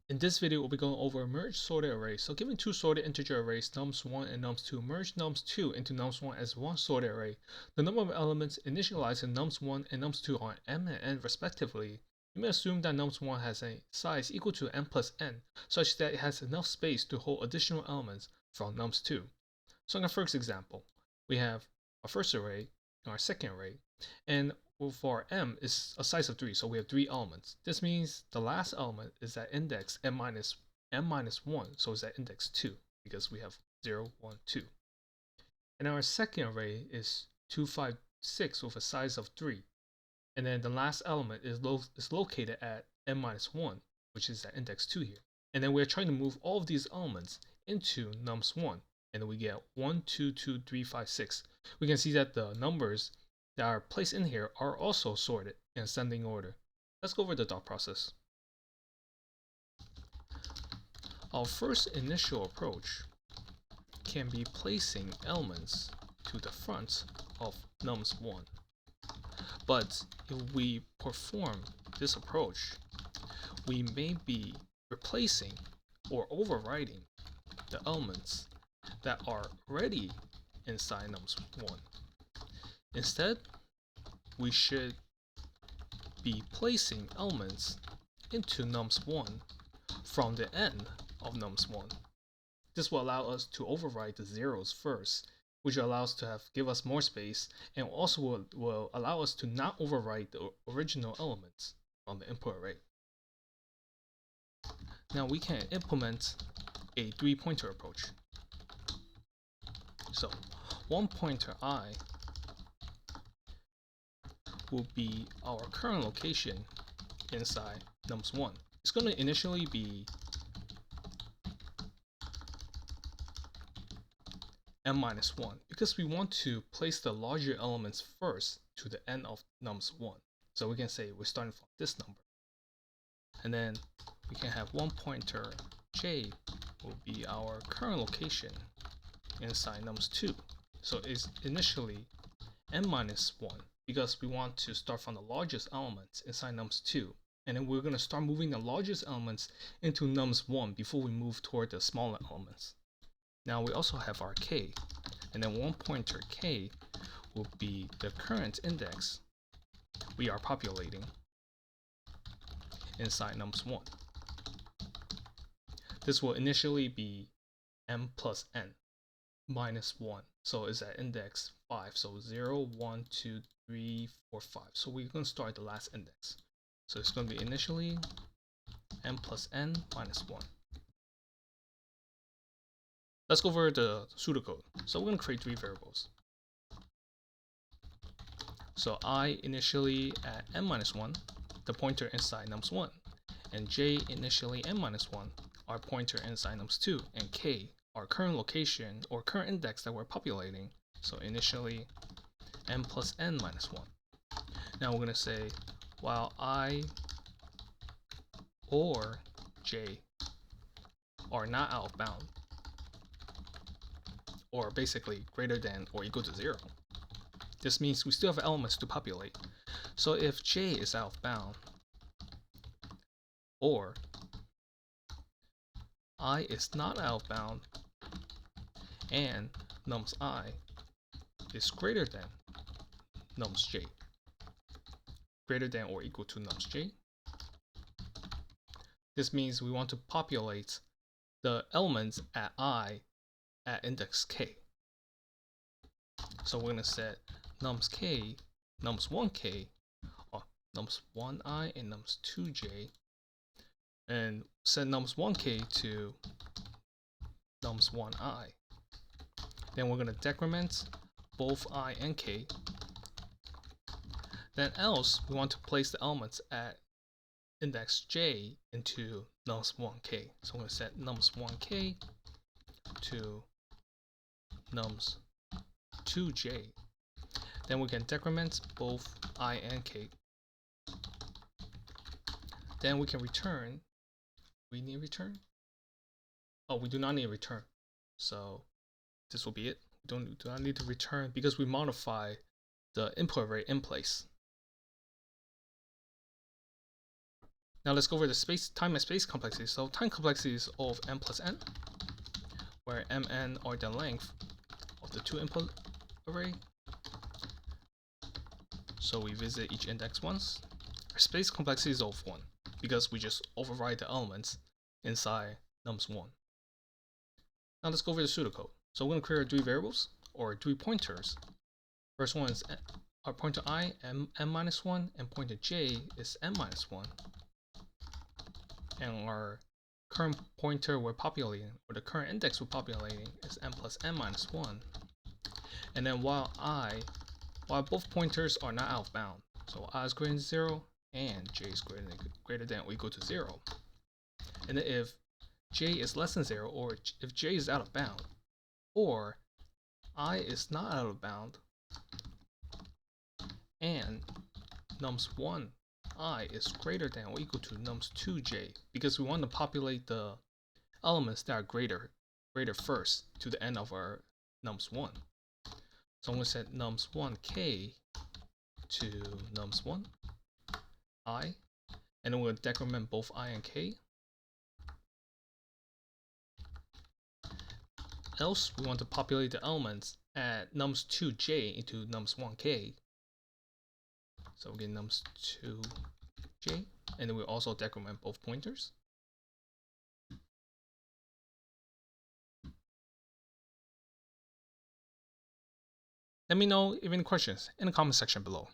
In this video, we'll be going over a merge sorted array. So given two sorted integer arrays, nums1 and nums2, merge nums2 into nums1 as one sorted array. The number of elements initialized in nums1 and nums2 are m and n respectively. You may assume that nums1 has a size equal to n plus n, such that it has enough space to hold additional elements from nums2. So in our first example, we have our first array and our second array, and for m is a size of 3, so we have 3 elements. This means the last element is at index m minus 1, so it's at index 2 because we have 0, 1, 2. And our second array is 2, 5, 6 with a size of 3, and then the last element is located at m minus 1, which is at index 2 here. And then we're trying to move all of these elements into nums1, and then we get 1, 2, 2, 3, 5, 6. We can see that the numbers that are placed in here are also sorted in ascending order. Let's go over the thought process. Our first initial approach can be placing elements to the front of nums1. But if we perform this approach, we may be replacing or overriding the elements that are already inside nums1. Instead, we should be placing elements into nums1 from the end of nums1. This will allow us to override the zeros first, which allows to give us more space, and also will allow us to not overwrite the original elements from the input array. Now we can implement a 3-pointer approach. So one pointer I will be our current location inside nums1. It's going to initially be m minus 1 because we want to place the larger elements first to the end of nums1. So we can say we're starting from this number. And then we can have one pointer j will be our current location inside nums2. So it's initially m minus 1 because we want to start from the largest elements inside nums2. And then we're going to start moving the largest elements into nums1 before we move toward the smaller elements. Now we also have our k, and then one pointer k will be the current index we are populating inside nums1. This will initially be m plus n minus 1, so it's at index 5, so 0, 1, 2, 3, 4, 5. So we're going to start the last index. So it's going to be initially m plus n minus 1. Let's go over the pseudocode. So we're going to create 3 variables. So I initially at m minus 1, the pointer inside nums1, and j initially n minus 1, our pointer inside nums2, and k, our current location or current index that we're populating. So initially m plus n minus 1. Now we're going to say while I or j are not out of bound, or basically greater than or equal to 0. This means we still have elements to populate. So if j is out of bound, or I is not out of bound, and nums I is greater than nums j, greater than or equal to nums j, this means we want to populate the elements at I at index k. So we're going to set nums k, nums1k, or nums1i and nums2j, and set nums1k to nums1i. Then we're going to decrement both I and k. Then else we want to place the elements at index j into nums1k. So we're going to set nums1k to nums2j. Then we can decrement both I and k. Then we can return. We need return? Oh, we do not need return. So this will be it. We do not need to return because we modify the input array in place. Now let's go over the time and space complexity. So time complexity is O of n plus n, where mn are the length of the two input array. So we visit each index once. Our space complexity is O of 1, because we just override the elements inside nums1. Now let's go over the pseudocode. So we're going to create 3 variables, or 3 pointers. First one is our pointer I, m-1, and pointer j is n-1. And our current pointer we're populating, or the current index we're populating, is n plus n-1. And then while both pointers are not out of bound, so I is greater than 0 and j is greater than or equal to 0. And then if j is less than 0, or if j is out of bound, or I is not out of bound, and nums1 I is greater than or equal to nums2 j, because we want to populate the elements that are greater first to the end of our nums1. So I'm going to set nums1 k to nums1 I, and then we'll decrement both I and k. Else we want to populate the elements at nums2 j into nums1 k. So we get nums2 j, and then we also decrement both pointers. Let me know if any questions in the comment section below.